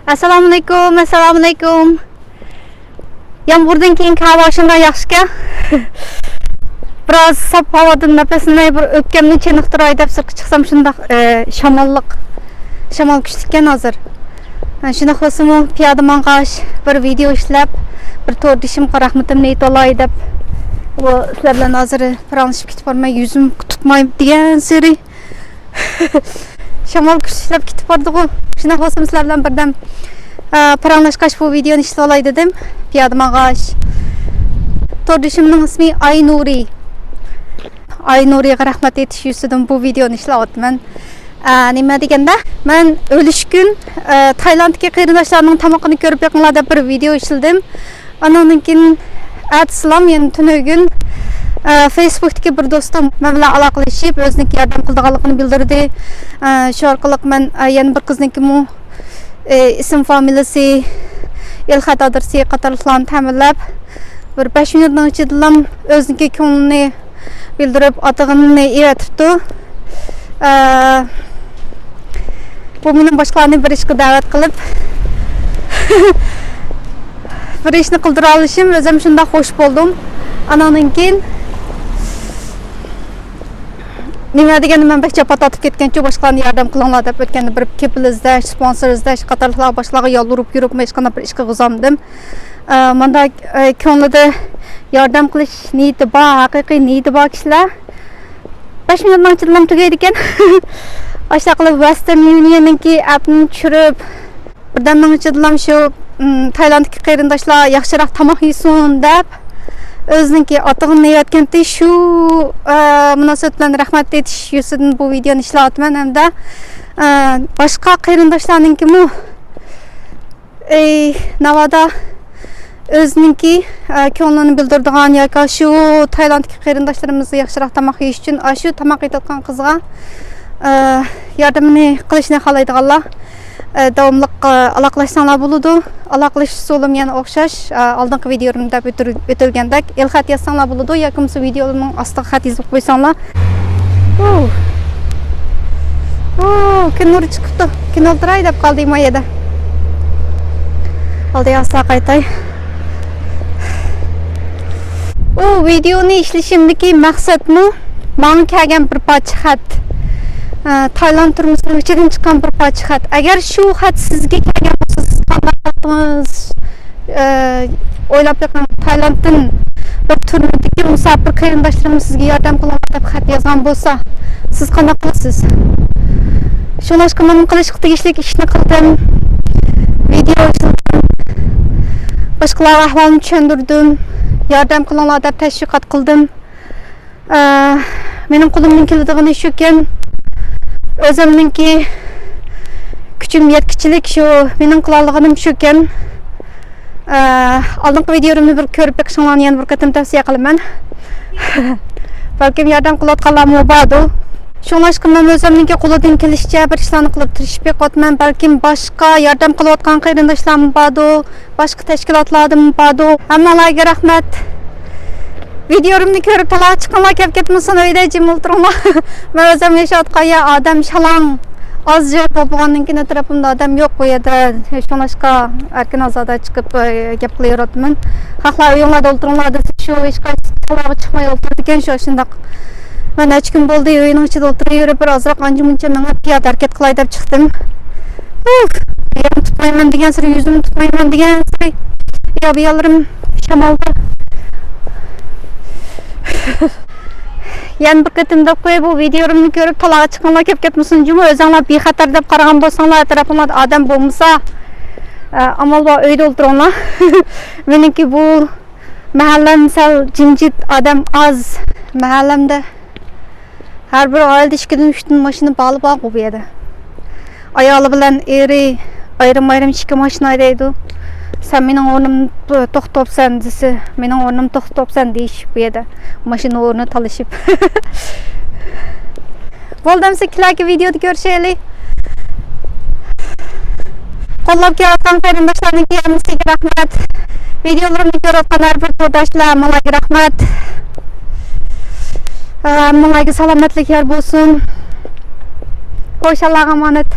Assalamualaikum, assalamualaikum. Yağmurdan keyin havo shunday yaxshi-ku. Biroz sap havodan nafasini bir o'pkamni cheniqtiray deb sirtga chiqsam shunday shamol kuchli ekan hozir. Shunday bo'lsa-mu piyoda mang'ash bir video ishlab, bir to'rt ishimga rahmatimni aytolay deb bu sizlar bilan hozir paranglashib ketib bormay, yuzim tutmayim degan seri. Shamol kuchlab ketib bordi-ku. Shunday bo'lsa sizlar bilan birdan paranglashqach bu videoni ishlolay dedim. Piyoda mang'ash. To'rt ishimning ismi Aynuri. Aynuriga rahmat etish yuzidan bu videoni ishlayapman. Nima deganda, men o'lish kun Tailanddagi qarindoshlarimning tamoqini ko'rib yaqinlar deb bir video ishladim. Andan keyin atsalam, yani tunugun Facebook'dagi bir do'stim men bilan aloqalashib, o'ziniki yordam qilganligini bildirdi. Shu orqali men yana bir qiznikimi ism familiyasi, el-xat adresi qatorlarni ta'minlab, bir 5 minutning ichida o'ziniki ko'nglini bildirib, atig'ini evatibdi. Bu mening boshqalarni bir ishga da'vat qilib bir ishni qildira olishim, o'zim shunday xush bo'ldim. Andan keyin nima deganda men bek chapa tatib ketgancha boshqalarni yordam qilinglar deb o'tganda bir kepil izlash, sponsor izlash qatorlar boshqalarga yolvorib yurib, hech qanday bir ishga g'izamdim. Menda ko'nglida yordam qilish niyati bor, haqiqiy niyati bor kishilar 5 minutdan ichida tugaydi ekan. Ashta qilib Western Union'ningki appni tushirib, birdan ichida shu Tailanddagi qarindoshlar yaxshiroq tomoq yesin deb o'ziniki atig'ini yeyotganda shu munosabat bilan rahmat etish yuzidan bu videoni ishlayapman. Hamda boshqa qarindoshlarningkimi navoda o'ziniki ko'nglini bildiradigan yoki shu Tailanddagi qarindoshlarimizga yaxshiroq tomoq yeyish uchun shu tomoq yeyotgan qizga yordamini qilishni xohlaydiganlar davomli aloqalashsanglar bo'ladi. Aloqalash usulim yana o'xshash. Oldingi videomda o'tilgandek el-xat yozsanglar bo'ladi yoki bu videoning ostiga xat yozib qo'ysanglar. Kun nuri chiqibdi. Kun o'ltiray deb qoldim mayada. Oldi yozsa qaytay. Videoni ishlashimdagi maqsadmi menga kelgan bir parcha xat. Tailand turmusining ichidan chiqqan bir parcha xat. Agar shu xat sizga kelgan bo'lsa, siz qanday qildingiz? O'ylab yaqin Tailanddan bir turnidagi musofir qarindoshlarim sizga yordam qilaman deb xat yozgan bo'lsa, siz qanday qilasiz? Shunashqa men qilishga tegishli ishni qildim. Video ishladim. Boshqalar ahvolini tushuntirdim. Yordam qilinglar deb tashviqot qildim. Mening qo'limdan keladigan shu ekan. O'zimningki kuchim yetkichilik shu, mening qilalig'im shu ekan. Oldingi videomni bir ko'rib beqishinglarni yana bir qatam tavsiya qilaman. Balkim yordam qilayotganlar bordir. Shunlashqa men o'zimningki qo'limdan kelishicha bir ishlarni qilib turishib beqotman. Balkim boshqa yordam qilayotgan qarindoshlarim bordir, boshqa tashkilotlardan bordir. Hammalarga rahmat. Videomni ko'rib talab chiqqanlar kelib ketmasin, uyda jim o'tiringlar. Men o'zim yashayotgan odam shalang, oz joy bo'lgandan keyin atrofimda odam yo'q bu yerda. Shunashqa erkin ozoda chiqib gap qilayotirman. Xalqlar uyinglarda o'tiringlar desa shu hech qaysi talabga chiqmay o'tirdi ekan shu shundoq. Men 3 kun bo'ldi uyning ichida o'tirib yurib, bir ozroq ancha-muncha menga piyoda harakat qilay deb chiqdim. Yerim tutmayman degan sir, yuzimni tutmayman degan sir. Yo'llarim shamolda. Yan bir qatimda qo'y bu videomni ko'rib talabga chiqqanlar kelib ketmasin, juma o'zinglar bexatar deb qaragan bo'lsanglar, atrofingizda odam bo'lmasa, amal bor uyda o'tiringlar. Meniki bu mahallam sal jimjit, odam oz. Mahallamda har bir oilada 2-3 ta mashina bog'lab bu yerda. Ayoli bilan eri ayrim-ayrim 2 mashina haydaydi. Sen mening o'rnim to'xtabsan desa, mening o'rnim to'xtabsan deyish bu yerda. Mashina o'rni talashib. Bo'ldimsa sizlarga videoda ko'rishaylik. Qo'llab kelayotgan qarindoshlarga hammaga rahmat. Videolarimni ko'rayotgan har bir to'rdoshlar, hammaga rahmat. Hammaga salomatlik yor bo'lsin. Qo'y Allohga omonat.